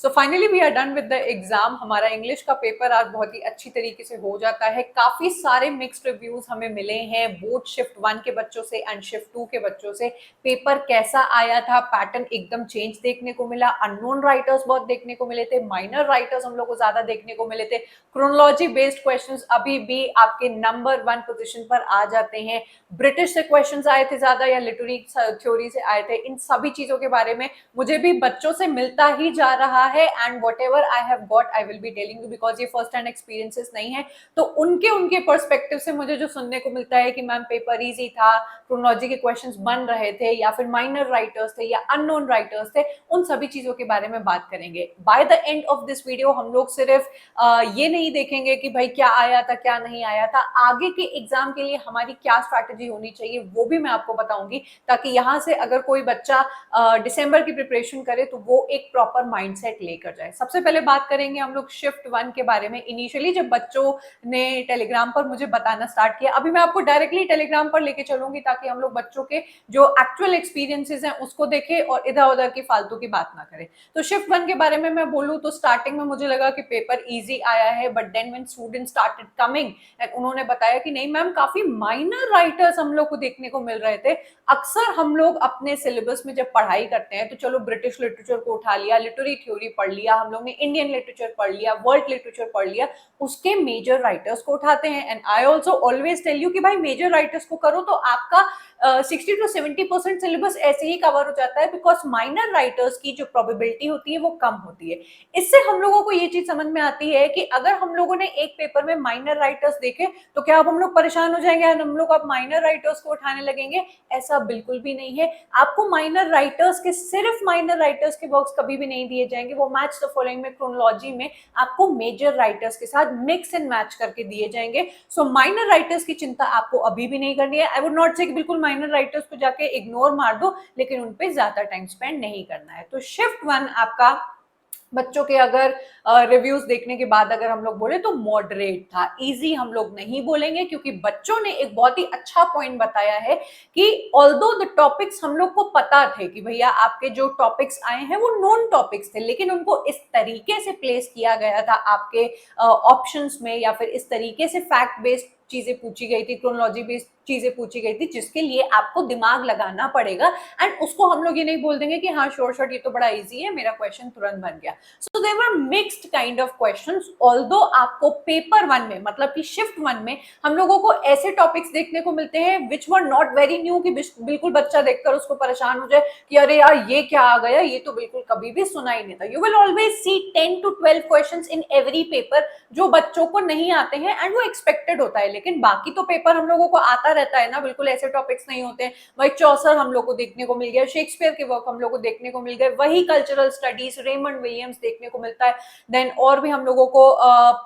So finally we are done with the exam. हमारा English का paper आज बहुत ही अच्छी तरीके से हो जाता है। काफी सारे मिक्स्ड रिव्यूज हमें मिले हैं बोथ शिफ्ट 1 के बच्चों से एंड शिफ्ट 2 के बच्चों से। पेपर कैसा आया था, पैटर्न एकदम चेंज देखने को मिला। अननोन राइटर्स बहुत देखने को मिले थे, माइनर राइटर्स हम लोग को ज्यादा देखने को मिले थे। क्रोनोलॉजी बेस्ड क्वेश्चंस अभी भी आपके नंबर 1 पोजीशन पर आ जाते हैं। ब्रिटिश से क्वेश्चंस आए थे ज्यादा या लिटरेरी थ्योरी से आए थे। इन सभी चीजों के बारे में मुझे भी बच्चों से मिलता ही जा रहा है and what ever I have got I will be telling you, because ये फर्स्ट हैंड एक्सपीरियंसेस नहीं है। तो उनके पर्सपेक्टिव से मुझे जो सुनने को मिलता है कि मैम पेपर इजी था, क्रोनोलॉजी के क्वेश्चंस बन रहे थे, या फिर माइनर राइटर्स थे या अननोन राइटर्स थे, उन सभी चीजों के बारे में बात करेंगे। By the end of this video हम लोग सिर्फ ये नहीं देखेंगे कि भाई क्या आया था क्या नहीं आया था, आगे के एग्जाम के लिए हमारी क्या स्ट्रैटेजी होनी चाहिए वो भी मैं आपको बताऊंगी, ताकि यहाँ से अगर कोई बच्चा दिसंबर की प्रिपरेशन करे तो वो एक प्रॉपर माइंडसेट लेकर जाए। सबसे पहले बात करेंगे हम लोग शिफ्ट 1 के बारे में। इनिशियली जब बच्चों ने टेलीग्राम पर मुझे बताना स्टार्ट किया, अभी मैं आपको डायरेक्टली टेलीग्राम पर लेके चलूंगी ताकि हम लोग बच्चों के जो एक्चुअल एक्सपीरियंसेस हैं उसको देखें और इधर उधर की फालतू की बात ना करें। तो शिफ्ट 1 के बारे में मैं बोलूं तो स्टार्टिंग में मुझे लगा कि पेपर इजी आया है, but then when student started coming and उन्होंने बताया कि नहीं मैम काफी माइनर राइटर्स हम लोग को देखने को मिल रहे थे। अक्सर हम लोग अपने सिलेबस में जब पढ़ाई करते हैं तो चलो ब्रिटिश लिटरेचर को उठा लिया, लिटरेरी थ्योरी पढ़ लिया, हम लोग ने इंडियन लिटरेचर पढ़ लिया, वर्ल्ड लिटरेचर पढ़ लिया, उसके मेजर राइटर्स को उठाते हैं। And I also always tell you कि भाई मेजर राइटर्स को करो तो आपका 60 to 70% सिलेबस ऐसे ही कवर हो जाता है, बिकॉज माइनर राइटर्स की जो प्रोबेबिलिटी होती है वो कम होती है। इससे हम लोगों को ये चीज समझ में आती है कि अगर हम लोगों ने एक पेपर में माइनर राइटर्स देखे तो क्या अब हम लोग परेशान हो जाएंगे, हम लोग अब माइनर राइटर्स को उठाने लगेंगे? ऐसा बिल्कुल भी नहीं है। आपको माइनर राइटर्स के, सिर्फ माइनर राइटर्स के वर्क्स कभी भी नहीं दिए जाएंगे। वो मैच द फॉलोइंग में, क्रोनोलॉजी में आपको मेजर राइटर्स के साथ मिक्स एंड मैच करके दिए जाएंगे। सो माइनर राइटर्स की चिंता आपको अभी भी नहीं करनी है। आई वुड नॉट से कि बिल्कुल माइनर राइटर्स को जाके इग्नोर मार दो, लेकिन उन पे ज्यादा टाइम स्पेंड नहीं करना है। तो शिफ्ट 1 आपका बच्चों के अगर रिव्यूज देखने के बाद अगर हम लोग बोले तो मॉडरेट था। इजी हम लोग नहीं बोलेंगे, क्योंकि बच्चों ने एक बहुत ही अच्छा पॉइंट बताया है कि ऑल्दो द टॉपिक्स हम लोग को पता थे कि भैया आपके जो टॉपिक्स आए हैं वो नॉन टॉपिक्स थे, लेकिन उनको इस तरीके से प्लेस किया गया था आपके ऑप्शंस में, या फिर इस तरीके से फैक्ट बेस्ड चीजें पूछी गई थी, क्रोनोलॉजी बेस्ड चीजें पूछी गई थी, जिसके लिए आपको दिमाग लगाना पड़ेगा। एंड उसको हम लोग ये नहीं बोल देंगे कि हाँ शॉर्ट ये तो बड़ा इजी है, मेरा क्वेश्चन तुरंत बन गया। So there were mixed kind of questions. Although आपको पेपर 1 में, मतलब कि शिफ्ट 1 में हम लोगों को ऐसे टॉपिक्स देखने को मिलते हैं विच वर नॉट वेरी न्यू, कि बिल्कुल बच्चा देखकर उसको परेशान हो जाए कि अरे यार ये क्या आ गया, ये तो बिल्कुल कभी भी सुना ही नहीं था। You will always see 10 to 12 questions in every paper जो बच्चों को नहीं आते हैं, एंड वो एक्सपेक्टेड होता है। लेकिन बाकी तो पेपर हम लोगों को आता रहता है ना, बिल्कुल ऐसे टॉपिक्स नहीं होते हैं। वही चौसर हम लोग को देखने को मिल गया, शेक्सपियर के वर्क हम लोग को देखने को मिल गए, वही कल्चरल स्टडीज रेमंड विलियम्स देखने को मिलता है। देन और भी हम लोगों को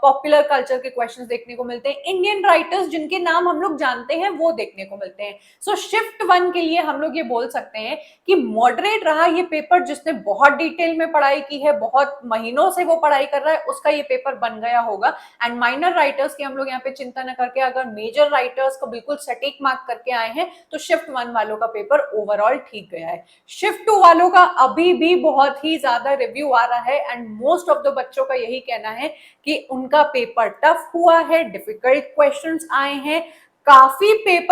पॉपुलर कल्चर के क्वेश्चंस देखने को मिलते हैं, इंडियन राइटर्स जिनके नाम हम लोग जानते हैं वो देखने को मिलते हैं। सो शिफ्ट 1 के लिए हम लोग ये बोल सकते हैं कि मॉडरेट रहा ये पेपर। जिसने बहुत डिटेल में पढ़ाई की है, बहुत महीनों से वो पढ़ाई कर रहा है, उसका ये पेपर बन गया होगा। एंड माइनर राइटर्स की हम लोग यहाँ पे चिंता न करके अगर मेजर राइटर्स को बिल्कुल सटीक मार्क करके आए हैं तो शिफ्ट 1 वालों का पेपर ओवरऑल ठीक गया है। शिफ्ट 2 वालों का अभी भी बहुत ही ज्यादा रिव्यू आ रहा है, एंड मोस्ट ऑफ द बच्चों का यही कहना है कि उनका पेपर टफ हुआ है, डिफिकल्ट क्वेश्चंस आए हैं। काफी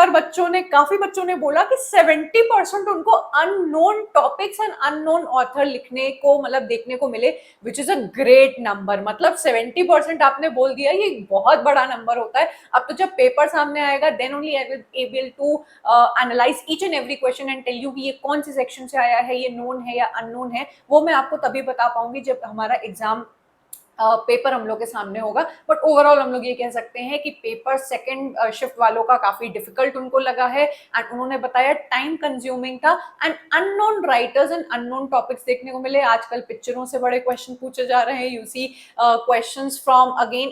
बच्चों ने बोला कि 70% उनको unknown topics and unknown author लिखने को, मतलब देखने को मिले, which is a great number. मतलब 70% आपने बोल दिया, ये बहुत बड़ा नंबर होता है। अब तो जब पेपर सामने आएगा then only I will able to analyse each and every question and tell you कि ये कौन से सेक्शन से आया है, ये नोन है या अननोन है। वो मैं आपको तभी बता पाऊंगी जब हमारा एग्जाम पेपर हम लोग के सामने होगा। बट ओवरऑल हम लोग ये कह सकते हैं कि पेपर सेकंड शिफ्ट वालों का काफी डिफिकल्ट उनको लगा है, एंड उन्होंने बताया टाइम कंज्यूमिंग था, and unknown writers and unknown topics देखने को मिले। आजकल पिक्चरों से बड़े क्वेश्चन पूछे जा रहे हैं, you see questions from again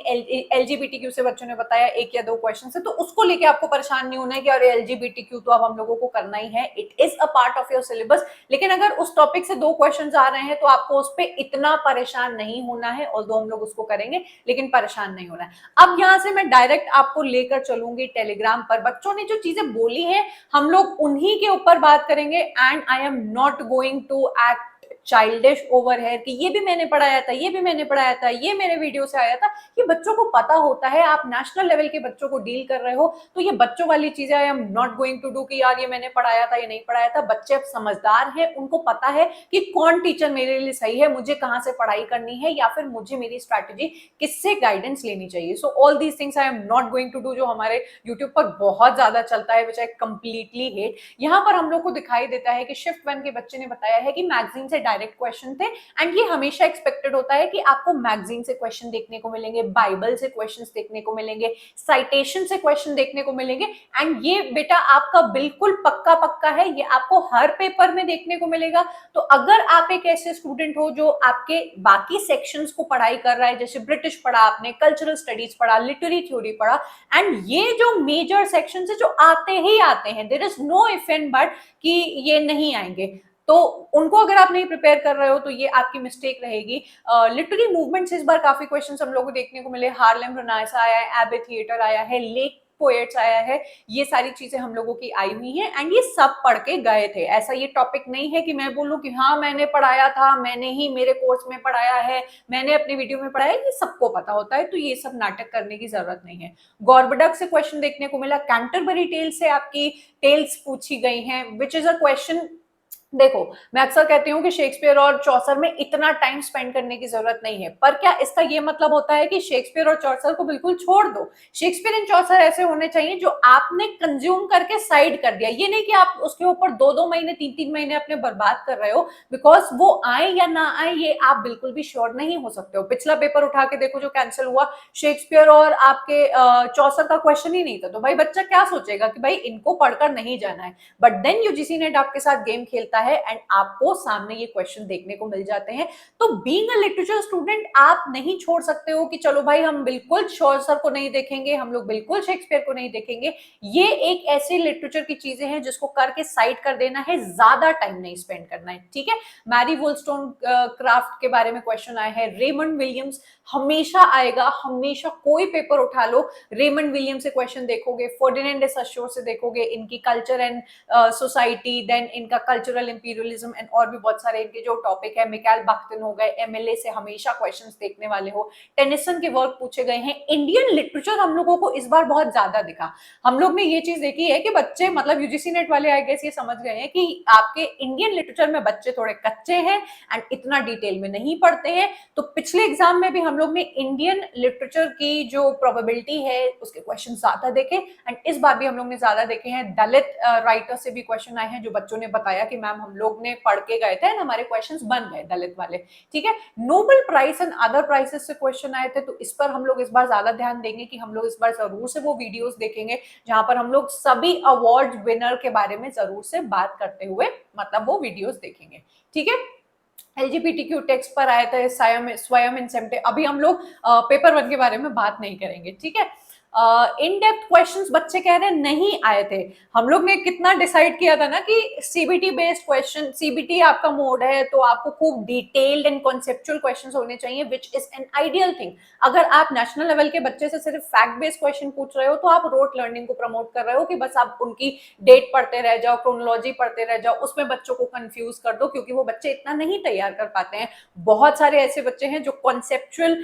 LGBTQ से बच्चों ने बताया 1 या 2 क्वेश्चन है, तो उसको लेके आपको परेशान नहीं होना है कि अरे एलजीबीटीक्यू तो अब हम लोगों को करना ही है। It is a part of your syllabus, लेकिन अगर उस टॉपिक से 2 क्वेश्चन आ रहे हैं तो आपको उस पर इतना परेशान नहीं होना है। ऑल्दो हम लोग उसको करेंगे, लेकिन परेशान नहीं होना है। अब यहां से मैं डायरेक्ट आपको लेकर चलूंगी टेलीग्राम पर। बच्चों ने जो चीजें बोली हैं हम लोग उन्हीं के ऊपर बात करेंगे, and I am not going to act childish over है कि ये भी मैंने पढ़ाया था, ये भी मैंने पढ़ाया था, ये मेरे वीडियो से आया था, ये बच्चों को पता होता है। आप नेशनल लेवल के बच्चों को डील कर रहे हो, तो ये बच्चों वाली चीजें I am not going to do कि यार ये मैंने पढ़ाया था, ये नहीं पढ़ाया था। बच्चे अब समझदार हैं, उनको पता है कि कौन टीचर मेरे लिए सही है, मुझे कहाँ से पढ़ाई करनी है, या फिर मुझे मेरी स्ट्रैटेजी किससे गाइडेंस लेनी चाहिए। So all these things I am not going to do, जो हमारे यूट्यूब पर बहुत ज्यादा चलता है, विच आई कंप्लीटली हेट। यहाँ पर हम लोग को दिखाई देता है कि शिफ्ट 1 के बच्चे ने बताया है कि मैगजीन से डायरेक्ट क्वेश्चन थे, एंड ये हमेशा एक्सपेक्टेड होता है कि आपको मैगजीन से क्वेश्चन देखने को मिलेंगे, बाइबल से क्वेश्चंस देखने को मिलेंगे, साइटेशन से क्वेश्चन देखने को मिलेंगे। एंड ये बेटा आपका बिल्कुल पक्का पक्का है, ये आपको हर पेपर में देखने को मिलेगा। तो अगर आप एक ऐसे स्टूडेंट हो जो आपके बाकी सेक्शंस को पढ़ाई कर रहा है, जैसे ब्रिटिश पढ़ा आपने, कल्चरल स्टडीज पढ़ा, लिटरेरी थ्योरी पढ़ा, एंड ये जो मेजर सेक्शन है जो आते ही आते हैं, there is no if and but कि ये नहीं आएंगे, तो उनको अगर आप नहीं प्रिपेयर कर रहे हो तो ये आपकी मिस्टेक रहेगी। लिटरेरी मूवमेंट से इस बार काफी क्वेश्चंस हम लोगों को देखने को मिले। हार्लेम रेनेसां आया है, एबे थिएटर आया है, लेक पोएट्स आया है, ये सारी चीजें हम लोगों की आई हुई हैं, एंड ये सब पढ़ के गए थे। ऐसा ये टॉपिक नहीं है कि मैं बोलूं कि हाँ मैंने पढ़ाया था, मैंने ही मेरे कोर्स में पढ़ाया है, मैंने अपने वीडियो में पढ़ाया है, ये सबको पता होता है, तो ये सब नाटक करने की जरूरत नहीं है। गॉर्बडक से क्वेश्चन देखने को मिला, कैंटरबरी टेल्स से आपकी टेल्स पूछी गई हैं, विच इज अ क्वेश्चन। देखो, मैं अक्सर कहती हूँ कि शेक्सपियर और चौसर में इतना टाइम स्पेंड करने की जरूरत नहीं है, पर क्या इसका ये मतलब होता है कि शेक्सपियर और चौसर को बिल्कुल छोड़ दो? शेक्सपियर एंड चौसर ऐसे होने चाहिए जो आपने कंज्यूम करके साइड कर दिया, ये नहीं कि आप उसके ऊपर 2-2 महीने 3-3 महीने अपने बर्बाद कर रहे हो, बिकॉज वो आए या ना आए ये आप बिल्कुल भी श्योर नहीं हो सकते हो। पिछला पेपर उठा के देखो जो कैंसिल हुआ, शेक्सपियर और आपके चौसर का क्वेश्चन ही नहीं था, तो भाई बच्चा क्या सोचेगा कि भाई इनको पढ़कर नहीं जाना है। बट देन यूजीसी नेट आपके साथ गेम खेलता है, एंड आपको सामने ये क्वेश्चन देखने को मिल जाते हैं। तो बीइंग अ लिटरेचर स्टूडेंट आप नहीं छोड़ सकते हो कि चलो भाई हम बिल्कुल चौसर को नहीं देखेंगे, हम लोग बिल्कुल शेक्सपियर को नहीं देखेंगे। ये एक ऐसी लिटरेचर की चीजें हैं जिसको करके साइड कर देना है, ज्यादा टाइम नहीं स्पेंड करना है, ठीक है। मैरी वोलस्टोनक्राफ्ट के बारे में क्वेश्चन आया है, रेमंड विलियम्स हमेशा आएगा, हमेशा कोई पेपर उठा लो रेमंड विलियम्स से क्वेश्चन देखोगे, फर्डिनेंड डे सश्योर से देखोगे, इनकी कल्चर एंड सोसाइटी, देन इनका कल्चरल इंपीरियलिज्म, एंड और भी बहुत सारे इनके जो टॉपिक है, मिकाइल बख्तिन हो गए, एमएलए से हमेशा क्वेश्चंस देखने वाले हो, टेनिसन के वर्क पूछे गए हैं। इंडियन लिटरेचर हम लोगों को इस बार बहुत ज्यादा दिखा। हम लोग ने ये चीज देखी है कि बच्चे मतलब यूजीसी नेट वाले आई गेस ये समझ गए हैं कि आपके इंडियन लिटरेचर में बच्चे थोड़े कच्चे हैं एंड इतना डिटेल में नहीं पढ़ते हैं। तो पिछले एग्जाम में भी हम लोग ने इंडियन लिटरेचर की जो प्रोबेबिलिटी है उसके क्वेश्चन ज्यादा देखे, एंड इस बार भी हम लोग ने ज्यादा देखे हैं। दलित राइटर से भी क्वेश्चन आए हैं जो बच्चों ने बताया कि मैम हम लोग ने पढ़ के गए थे एंड हमारे क्वेश्चंस बन गए दलित वाले, ठीक है। Nobel prize and other prizes से क्वेश्चन आए थे, तो इस पर हम लोग इस बार ज्यादा ध्यान देंगे कि हम लोग इस बार जरूर से वो वीडियोस देखेंगे जहां पर हम लोग सभी अवार्ड विनर के बारे में जरूर से बात करते हुए मतलब वो वीडियोस देखेंगे, ठीक है। एलजीबीटीक्यू टेक्स्ट पर आए थे, स्वयं इंसेम्टे, अभी हम लोग पेपर 1 के बारे में बात नहीं करेंगे, ठीक है। इन डेप्थ क्वेश्चंस बच्चे कह रहे हैं नहीं आए थे। हम लोग ने कितना डिसाइड किया था ना कि सीबीटी बेस्ड क्वेश्चन, सीबीटी आपका मोड है तो आपको खूब डिटेल्ड एंड कॉन्सेप्चुअल क्वेश्चंस होने चाहिए, which is an ideal thing. अगर आप नेशनल लेवल के बच्चे से सिर्फ फैक्ट बेस्ड क्वेश्चन पूछ रहे हो तो आप रोट लर्निंग को प्रमोट कर रहे हो कि बस आप उनकी डेट पढ़ते रह जाओ, क्रोनोलॉजी पढ़ते रह जाओ, उसमें बच्चों को कंफ्यूज कर दो, क्योंकि वो बच्चे इतना नहीं तैयार कर पाते हैं। बहुत सारे ऐसे बच्चे हैं जो कॉन्सेप्चुअल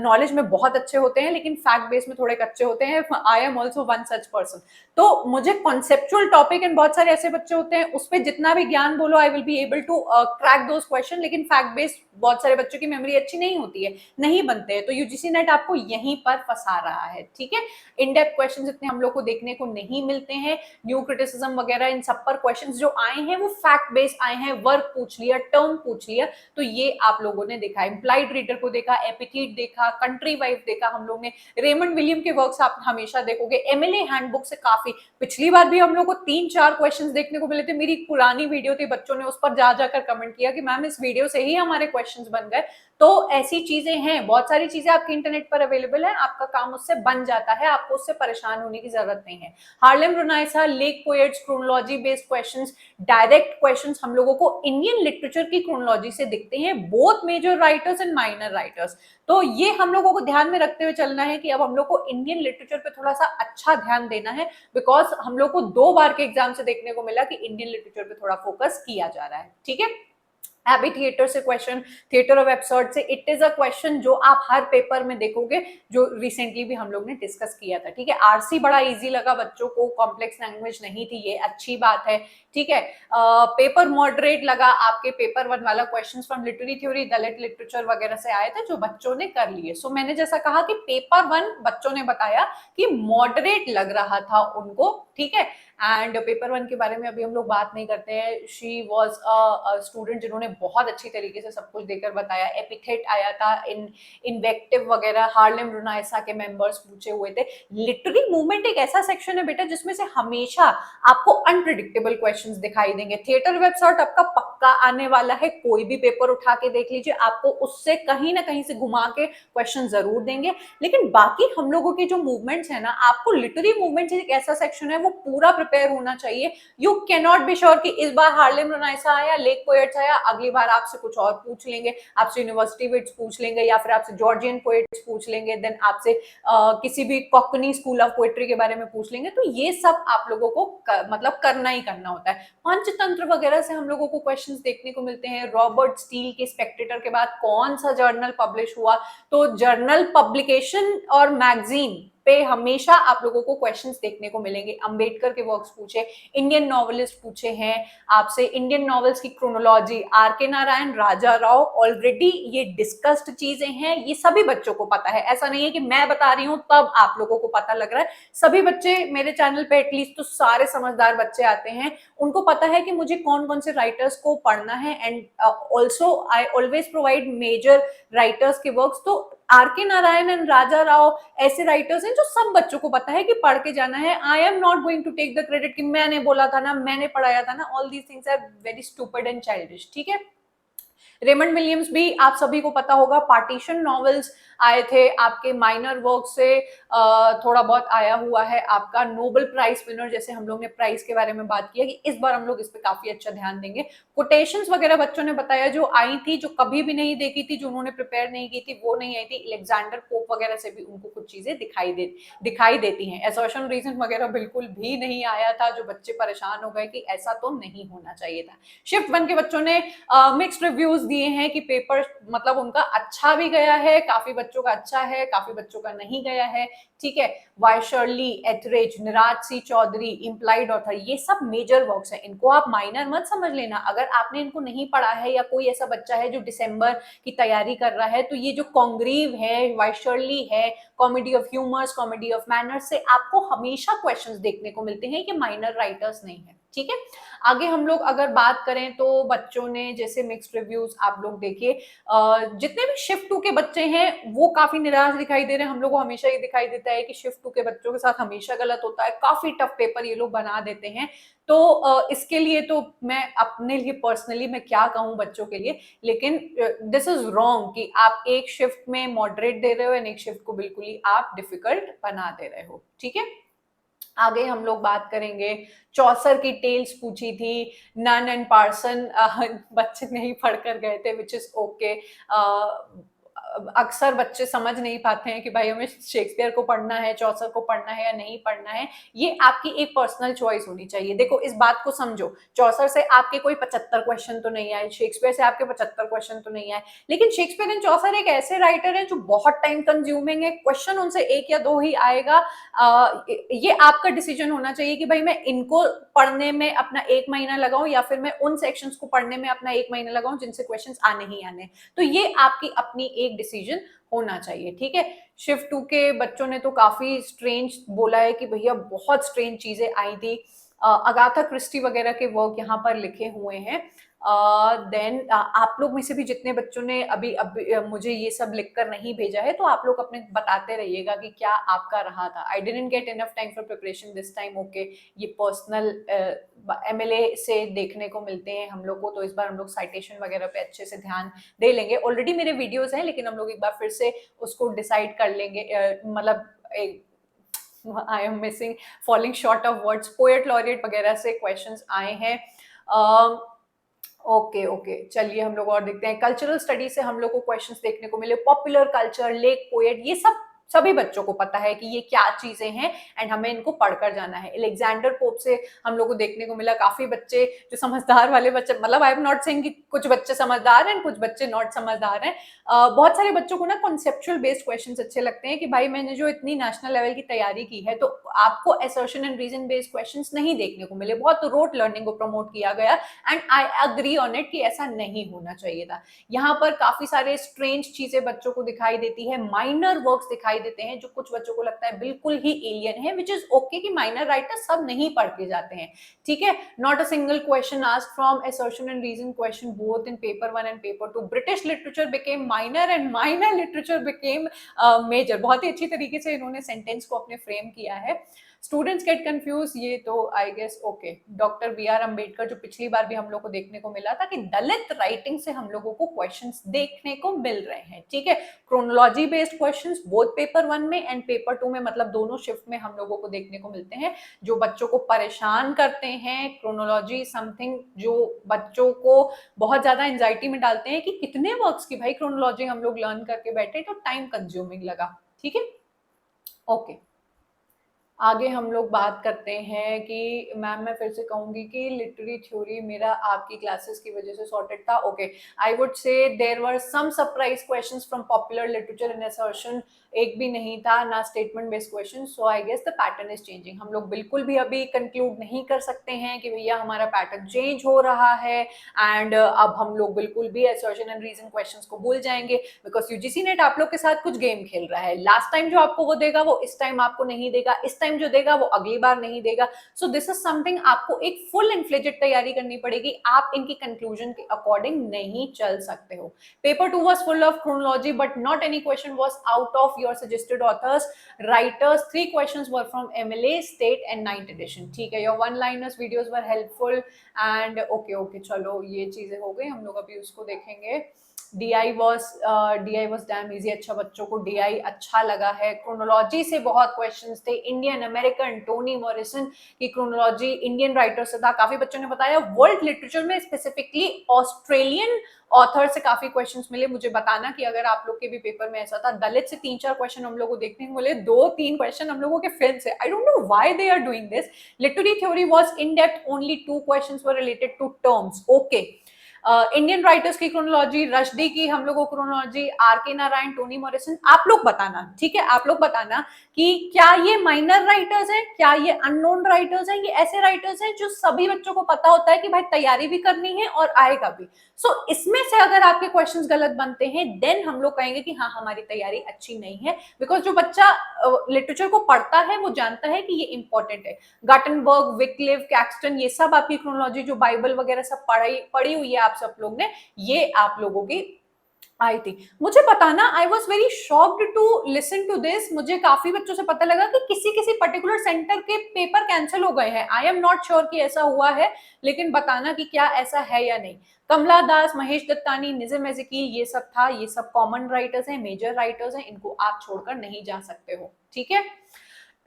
नॉलेज में बहुत अच्छे होते हैं लेकिन फैक्ट बेस्ड में थोड़े अच्छे होते हैं। I am also one such person. तो मुझे कॉन्सेप्चुअल टॉपिक एंड बहुत सारे ऐसे बच्चे होते हैं उस पर जितना भी ज्ञान बोलो I will be able to crack those question, लेकिन फैक्ट बेस्ड बहुत सारे बच्चों की मेमोरी अच्छी नहीं होती है, नहीं बनते हैं, तो यूजीसी नेट आपको यहीं पर फंसा रहा है, ठीक है। इन डेप्थ क्वेश्चन इतने हम लोग को देखने को नहीं मिलते हैं। न्यू क्रिटिसिज्म वगैरह इन सब पर क्वेश्चन जो आए हैं वो फैक्ट बेस्ड आए हैं, वर्क पूछ लिया, टर्म पूछ लिया, तो ये आप लोगों ने देखा। इम्प्लाइड रीडर को देखा, एपिथीट देखा, कंट्री वाइज देखा हम लोग ने। रेमंड विलियम के वर्क्स आप हमेशा देखोगे। एमएलए हैंडबुक से काफी, पिछली बार भी हम लोग को 3-4 क्वेश्चंस देखने को मिले थे। मेरी पुरानी वीडियो थी, बच्चों ने उस पर जा जाकर कमेंट किया कि मैम इस वीडियो से ही हमारे क्वेश्चंस बन गए। तो ऐसी चीजें हैं, बहुत सारी चीजें आपके इंटरनेट पर अवेलेबल है, आपका काम उससे बन जाता है, आपको उससे परेशान होने की जरूरत नहीं है। Harlem renaissance, lake poets, chronology based questions, direct questions हम लोगों को इंडियन लिटरेचर की क्रोनोलॉजी से दिखते हैं, both major writers and minor writers. तो ये हम लोगों को ध्यान में रखते हुए चलना है कि अब हम लोग को इंडियन लिटरेचर पे थोड़ा सा अच्छा ध्यान देना है, बिकॉज हम लोग को 2 बार के एग्जाम से देखने को मिला कि इंडियन लिटरेचर पे थोड़ा फोकस किया जा रहा है, ठीक है। हैवी थिएटर से क्वेश्चन, थिएटर ऑफ एब्सर्ड से, इट इज अ क्वेश्चन जो आप हर पेपर में देखोगे, जो रिसेंटली भी हम लोग ने डिस्कस किया था। ठीक है, आरसी बड़ा इजी लगा बच्चों को, कॉम्प्लेक्स लैंग्वेज नहीं थी, ये अच्छी बात है। ठीक है, पेपर मॉडरेट लगा, आपके पेपर 1 वाला questions from literary theory, Dalit literature वगैरह से आए थे जो बच्चों ने कर लिए। सो मैंने जैसा कहा कि पेपर 1 बच्चों ने बताया कि मॉडरेट लग रहा था उनको। ठीक है, एंड पेपर 1 के बारे में अभी हम लोग बात नहीं करते हैं। शी वॉज अ स्टूडेंट जिन्होंने बहुत अच्छी तरीके से सब कुछ देकर बताया। एपिथेट आया था, इन्वेक्टिव वगैरह, हार्लेम रुनाइसा के मेंबर्स पूछे हुए थे। लिटरेरी मूवमेंट एक ऐसा सेक्शन है बेटा जिसमें से हमेशा आपको अनप्रिडिक्टेबल क्वेश्चंस दिखाई देंगे। थिएटर वेबसाइट आपका पक्का आने वाला है, कोई भी पेपर उठा के देख लीजिए, आपको उससे कहीं ना कहीं से घुमा के क्वेश्चन जरूर देंगे। लेकिन बाकी हम लोगों की जो मूवमेंट्स है ना, आपको लिटरेरी मूवमेंट एक ऐसा सेक्शन है वो पूरा प्रिपेयर होना चाहिए। You can not be sure कि इस बार हार्लेम रुनाइसा आया, लेक पोएट्स आया, अगली बार आपसे कुछ और पूछ लेंगे, आपसे यूनिवर्सिटी विट्स पूछ लेंगे, या फिर आपसे जॉर्जियन पोएट्स पूछ लेंगे, देन आपसे किसी भी कॉकनी स्कूल ऑफ पोएट्री के बारे में पूछ लेंगे। तो ये सब आप लोगों को मतलब करना ही करना होता है। पंचतंत्र वगैरह से हम लोगों को क्वेश्चंस देखने को मिलते हैं। रॉबर्ट स्टील के स्पेक्टेटर के बाद कौन सा जर्नल पब्लिश हुआ, तो जर्नल पब्लिकेशन और मैगजीन पे हमेशा आप लोगों को क्वेश्चंस देखने को मिलेंगे। अंबेडकर के वर्क्स पूछे, इंडियन नॉवेलिस्ट पूछे हैं आपसे, इंडियन नॉवेल्स की chronology, are K Narayan, Raja Rao, already ये डिस्कस्ड चीजें हैं, ये सभी बच्चों को पता है। ऐसा नहीं है कि मैं बता रही हूं तब आप लोगों को पता लग रहा है। सभी बच्चे मेरे चैनल पे, एटलीस्ट तो सारे समझदार बच्चे आते हैं, उनको पता है कि मुझे कौन कौन से राइटर्स को पढ़ना है। And also I always provide major writers के वर्क्स। तो आर के नारायण एंड राजा राव ऐसे राइटर्स हैं जो सब बच्चों को पता है कि पढ़ के जाना है। I am not going to take the credit कि मैंने बोला था ना, मैंने पढ़ाया था ना। All these things are very stupid and childish. ठीक है, रेमंड विलियम्स भी आप सभी को पता होगा, पार्टीशन नॉवेल्स आए थे आपके, माइनर वर्क से थोड़ा बहुत आया हुआ है आपका। नोबेल प्राइज विनर, जैसे हम लोग ने प्राइज के बारे में बात किया कि इस बार हम लोग इस पे काफी अच्छा ध्यान देंगे। कोटेशंस वगैरह बच्चों ने बताया जो आई थी, जो कभी भी नहीं देखी थी, जो उन्होंने प्रिपेयर नहीं की थी, वो नहीं आई थी। अलेक्जेंडर पोप वगैरह से भी उनको कुछ चीजें दिखाई देती हैं। असर्शन रीजन वगैरह बिल्कुल भी नहीं आया था, जो बच्चे परेशान हो गए कि ऐसा तो नहीं होना चाहिए था। शिफ्ट 1 के बच्चों ने मिक्स्ड रिव्यूज दिए हैं कि पेपर मतलब उनका अच्छा भी गया है, काफी बच्चों का अच्छा है, काफी बच्चों का नहीं गया है। ठीक है, वाई शर्ली, एथरेज, निराज सी चौधरी, इम्प्लाइड ऑथर, ये सब मेजर वर्क्स हैं। इनको आप माइनर मत समझ लेना। अगर आपने इनको नहीं पढ़ा है, या कोई ऐसा बच्चा है जो दिसंबर की तैयारी कर रहा है, तो ये जो कॉन्ग्रीव है, वाई शर्ली है, comedy of humours, comedy of manners से आपको हमेशा क्वेश्चंस देखने को मिलते हैं। ये माइनर राइटर्स नहीं है। ठीक है, आगे हम लोग अगर बात करें तो बच्चों ने जैसे मिक्स्ड रिव्यूज आप लोग देखिए, जितने भी शिफ्ट 2 के बच्चे हैं वो काफी निराश दिखाई दे रहे हैं। हम लोग को हमेशा ये दिखाई देता है कि शिफ्ट 2 के बच्चों के साथ हमेशा गलत होता है, काफी टफ पेपर ये लोग बना देते हैं। तो इसके लिए तो मैं अपने लिए पर्सनली मैं क्या कहूँ बच्चों के लिए, लेकिन दिस इज रॉन्ग कि आप एक शिफ्ट में मॉडरेट दे रहे हो, एक शिफ्ट को बिल्कुल ही आप डिफिकल्ट बना दे रहे हो। ठीक है, आगे हम लोग बात करेंगे। चौसर की टेल्स पूछी थी, नन एंड पार्सन बच्चे नहीं पढ़कर गए थे, विच इज ओके। अक्सर बच्चे समझ नहीं पाते हैं कि भाई हमें शेक्सपियर को पढ़ना है, चौसर को पढ़ना है या नहीं पढ़ना है। ये आपकी एक पर्सनल चॉइस होनी चाहिए। देखो इस बात को समझो, चौसर से आपके कोई 75 क्वेश्चन तो नहीं आए, शेक्सपियर से आपके 75 क्वेश्चन तो नहीं आए, लेकिन शेक्सपियर एंड चौसर एक ऐसे राइटर हैं जो बहुत टाइम कंज्यूमिंग है। क्वेश्चन उनसे 1 या 2 ही आएगा। ये आपका डिसीजन होना चाहिए कि भाई मैं इनको पढ़ने में अपना 1 महीना लगाऊं, या फिर मैं उन सेक्शंस को पढ़ने में अपना 1 महीना लगाऊं जिनसे क्वेश्चंस आने ही आने। तो ये आपकी अपनी एक डिसीजन होना चाहिए। ठीक है, शिफ्ट 2 के बच्चों ने तो काफी स्ट्रेंज बोला है कि भैया बहुत स्ट्रेंज चीजें आई थी। अगाथा क्रिस्टी वगैरह के वर्क यहाँ पर लिखे हुए हैं। देन आप लोग में से भी जितने बच्चों ने अभी मुझे ये सब लिखकर नहीं भेजा है, तो आप लोग अपने बताते रहिएगा कि क्या आपका रहा था। I didn't get enough time for preparation this time. Okay, ये पर्सनल एमएलए से देखने को मिलते हैं हम लोग को, तो इस बार हम लोग साइटेशन वगैरह पे अच्छे से ध्यान दे लेंगे। ऑलरेडी मेरे वीडियोस हैं, लेकिन हम लोग एक बार फिर से उसको डिसाइड कर लेंगे। मतलब I am missing, falling short of words, poet laureate वगैरह से क्वेश्चंस आए हैं। ओके ओके, चलिए हम लोग और देखते हैं। कल्चरल स्टडी से हम लोग को क्वेश्चंस देखने को मिले, पॉपुलर कल्चर, लेक पोएट, ये सब सभी बच्चों को पता है कि ये क्या चीजें हैं एंड हमें इनको पढ़कर जाना है। अलेक्जेंडर पोप से हम लोग को देखने को मिला काफी बच्चे जो समझदार वाले बच्चे, मतलब आई एम नॉट सेइंग कि कुछ बच्चे समझदार हैं कुछ बच्चे नॉट समझदार हैं, बहुत सारे बच्चों को ना कॉन्सेप्चुअल बेस्ड क्वेश्चंस अच्छे लगते हैं कि भाई मैंने जो इतनी नेशनल लेवल की तैयारी की है तो आपको assertion and reason based questions नहीं देखने को मिले, बहुत रोट लर्निंग को प्रमोट किया गया and I agree on it कि ऐसा नहीं होना चाहिए था। यहाँ पर काफी सारे स्ट्रेंज चीजें बच्चों को दिखाई देती है, माइनर वर्क्स दिखाई देते हैं जो कुछ बच्चों को लगता है बिल्कुल ही एलियन है, विच इज ओके कि माइनर राइटर्स सब नहीं पढ़ के जाते हैं, ठीक है। Not a single question asked from assertion and reason question both in paper 1 and paper 2। British literature became minor and minor literature became major. बहुत ही अच्छी तरीके से इन्होंने सेंटेंस को अपने फ्रेम किया है। स्टूडेंट्स गेट कंफ्यूज, ये तो I guess okay. Doctor B R Ambedkar, जो पिछली बार भी हम लोग को देखने को मिला था कि दलित राइटिंग से हम लोगों को क्वेश्चंस देखने को मिल रहे हैं, ठीक है। Chronology based questions both paper 1 में एंड पेपर 2 में, मतलब दोनों शिफ्ट में हम लोगों को देखने को मिलते हैं जो बच्चों को परेशान करते हैं। क्रोनोलॉजी समथिंग जो बच्चों को बहुत ज्यादा एंजाइटी में डालते हैं कि कितने वर्क्स की भाई क्रोनोलॉजी हम लोग लर्न करके बैठे तो टाइम कंज्यूमिंग लगा, ठीक है। ओके, आगे हम लोग बात करते हैं कि मैम मैं फिर से कहूंगी कि लिटरेरी थ्योरी मेरा आपकी क्लासेस की वजह से सॉर्टेड था। Okay, I would say there were some surprise questions from popular literature in assertion, एक भी नहीं था ना statement based question, so I guess the pattern is changing. हम लोग बिल्कुल भी अभी कंक्लूड नहीं कर सकते हैं कि भैया हमारा पैटर्न चेंज हो रहा है एंड अब हम लोग बिल्कुल भी असर्शन एंड रीजन क्वेश्चंस को भूल जाएंगे, बिकॉज यूजीसी नेट आप लोग के साथ कुछ गेम खेल रहा है। लास्ट टाइम जो आपको वो देगा वो इस टाइम आपको नहीं देगा, इस टाइम जो देगा वो अगली बार नहीं देगा। सो दिस इज समथिंग आपको एक फुल इन्फ्लेजेड तैयारी करनी पड़ेगी, आप इनकी कंक्लूजन के अकॉर्डिंग नहीं चल सकते हो। Paper 2 was full of chronology but not any question was out of your suggested authors writers। 3 questions were from MLA, state and 9th edition, ठीक है। your one liners videos were helpful and okay चलो ये चीजें हो गई, हम लोग अभी उसको देखेंगे। DI was damn easy, अच्छा बच्चों को DI अच्छा लगा है। क्रोनोलॉजी से बहुत क्वेश्चंस थे, इंडियन अमेरिकन टोनी मॉरिसन की क्रोनोलॉजी इंडियन राइटर से था, काफी बच्चों ने बताया। वर्ल्ड लिटरेचर में स्पेसिफिकली ऑस्ट्रेलियन ऑथर से काफी क्वेश्चंस मिले, मुझे बताना कि अगर आप लोग के भी पेपर में ऐसा था। दलित से 3-4 क्वेश्चन हम लोग को देखने को मिले, 2-3 क्वेश्चन हम लोगों के फिल्म से, I don't know why they are doing this. Literary theory was in depth, only 2 questions were related to terms, okay. Indian writers की क्रोनोलॉजी, रश्दी की हम लोगों को chronology, are K Narayan, Tony Morrison, आप लोग बताना, ठीक है। आप लोग बताना कि क्या ये माइनर राइटर्स हैं, क्या ये अननोन राइटर्स हैं, ये ऐसे राइटर्स हैं जो सभी बच्चों को पता होता है कि भाई तैयारी भी करनी है और आएगा भी। सो इसमें से अगर आपके क्वेश्चंस गलत बनते हैं देन हम लोग कहेंगे कि हाँ हमारी तैयारी अच्छी नहीं है, बिकॉज जो बच्चा लिटरेचर को पढ़ता है वो जानता है कि ये इंपॉर्टेंट है। गाटनबर्ग, विक्लिफ, कैक्सटन, ये सब आपकी क्रोनोलॉजी जो बाइबल वगैरह सब पढ़ी हुई है आप सब लोग ने, ये आप लोगों की आई थी। मुझे बताना, I was very shocked to listen to this. मुझे काफी बच्चों से पता लगा कि किसी किसी पर्टिकुलर सेंटर के पेपर कैंसिल हो गए हैं। आई एम नॉट श्योर कि ऐसा हुआ है, लेकिन बताना कि क्या ऐसा है या नहीं। कमला दास, महेश दत्तानी, निज़िम एज़ेकील, ये सब था, ये सब कॉमन राइटर्स हैं, मेजर राइटर्स हैं, इनको आप छोड़कर नहीं जा सकते हो, ठीक है।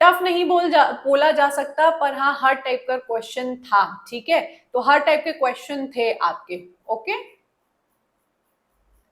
टफ नहीं बोला जा सकता, पर हाँ हर टाइप का क्वेश्चन था, ठीक है। तो हर टाइप के क्वेश्चन थे आपके, ओके।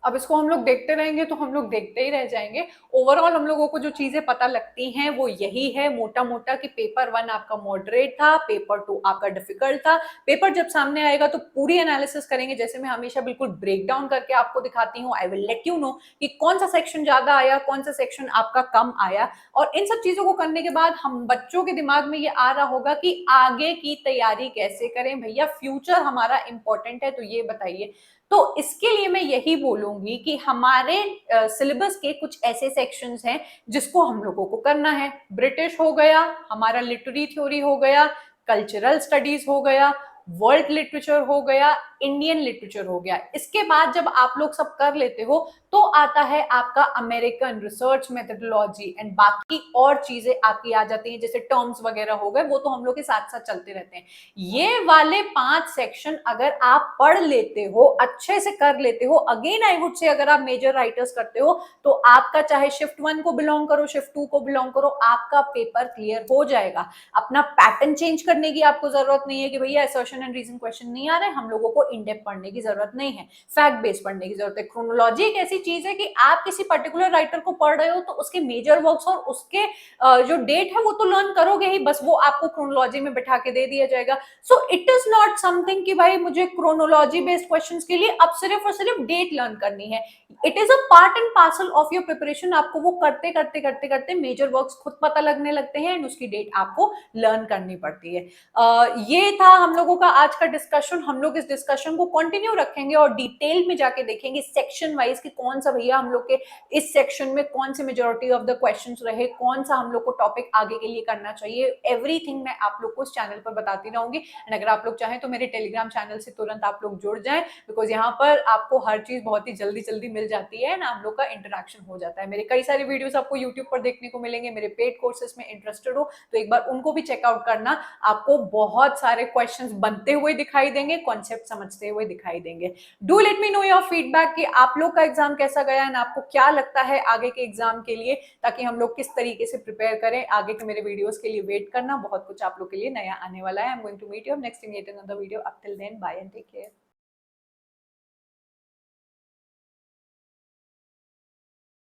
अब इसको हम लोग देखते रहेंगे तो हम लोग देखते ही रह जाएंगे। ओवरऑल हम लोगों को जो चीजें पता लगती हैं वो यही है मोटा मोटा कि पेपर 1 आपका मॉडरेट था, पेपर 2 आपका डिफिकल्ट था। पेपर जब सामने आएगा तो पूरी एनालिसिस करेंगे, जैसे मैं हमेशा बिल्कुल ब्रेक डाउन करके आपको दिखाती हूँ। I will let you know कि कौन सा सेक्शन ज्यादा आया, कौन सा सेक्शन आपका कम आया, और इन सब चीजों को करने के बाद हम बच्चों के दिमाग में ये आ रहा होगा कि आगे की तैयारी कैसे करें। भैया फ्यूचर हमारा इंपॉर्टेंट है, तो ये बताइए। तो इसके लिए मैं यही बोलूंगी कि हमारे सिलेबस के कुछ ऐसे सेक्शंस हैं जिसको हम लोगों को करना है। ब्रिटिश हो गया, हमारा लिटरेरी थ्योरी हो गया, कल्चरल स्टडीज हो गया, वर्ल्ड लिटरेचर हो गया, इंडियन लिटरेचर हो गया। इसके बाद जब आप लोग सब कर लेते हो तो आता है आपका अमेरिकन रिसर्च मेथोडोलॉजी एंड बाकी और चीजें आपकी आ जाती हैं, जैसे टर्म्स वगैरह हो गए, वो तो हम लोग के साथ साथ चलते रहते हैं। ये वाले 5 सेक्शन अगर आप पढ़ लेते हो, अच्छे से कर लेते हो, अगेन आई वुड से अगर आप मेजर राइटर्स करते हो तो आपका चाहे शिफ्ट 1 को बिलोंग करो, शिफ्ट 2 को बिलोंग करो, आपका पेपर क्लियर हो जाएगा। अपना पैटर्न चेंज करने की आपको जरूरत नहीं है कि भैया assertion question and reason question नहीं आ रहे, हम लोगों को इन डेप्थ पढ़ने की जरूरत नहीं है, फैक्ट बेस्ड पढ़ने की जरूरत है। क्रोनोलॉजी एक ऐसी चीज है कि आप किसी पर्टिकुलर राइटर को पढ़ रहे हो तो उसके मेजर वर्क्स और उसके जो डेट है वो तो लर्न करोगे ही, बस वो आपको क्रोनोलॉजी में बिठा के दे दिया जाएगा। So it is not something कि भाई मुझे क्रोनोलॉजी बेस्ड क्वेश्चंस के लिए अब सिर्फ और सिर्फ डेट लर्न करनी है। It is a part and parcel of your preparation. आपको वो करते करते करते करते मेजर वर्क्स खुद पता लगने लगते हैं एंड उसकी डेट आपको लर्न करनी पड़ती है। ये था हम लोगों का आज का डिस्कशन। हम लोग इस डिस्कशन को कंटिन्यू रखेंगे और डिटेल में जाके देखेंगे सेक्शन वाइज कि कौन सा भैया हम लोग के इस सेक्शन में कौन से मेजोरिटी ऑफ द क्वेश्चंस रहे, कौन सा हम लोग को टॉपिक आगे के लिए करना चाहिए। एवरीथिंग मैं आप लोग को इस चैनल पर बताती रहूंगी एंड अगर आप लोग चाहें तो मेरे टेलीग्राम चैनल से तुरंत आप लोग जुड़ जाएं, बिकॉज यहाँ पर आपको हर चीज बहुत ही जल्दी जल्दी मिल जाती है एंड आप लोग का इंटरेक्शन हो जाता है। मेरे कई सारे वीडियोस आपको यूट्यूब पर देखने को मिलेंगे। मेरे पेड कोर्सेज में इंटरेस्टेड हो तो एक बार उनको भी चेकआउट करना। आपको बहुत सारे क्वेश्चंस बनते हुए दिखाई देंगे, कॉन्सेप्ट समझते हुए दिखाई देंगे। Do let me know your feedback कि आप लोग का एग्जाम कैसा गया एंड आपको क्या लगता है आगे के एग्जाम के लिए, ताकि हम लोग किस तरीके से प्रिपेयर करें। आगे के मेरे वीडियोस के लिए वेट करना, बहुत कुछ आप लोग के लिए नया आने वाला है। I am going to meet you next in yet another video. Up till then bye and take care.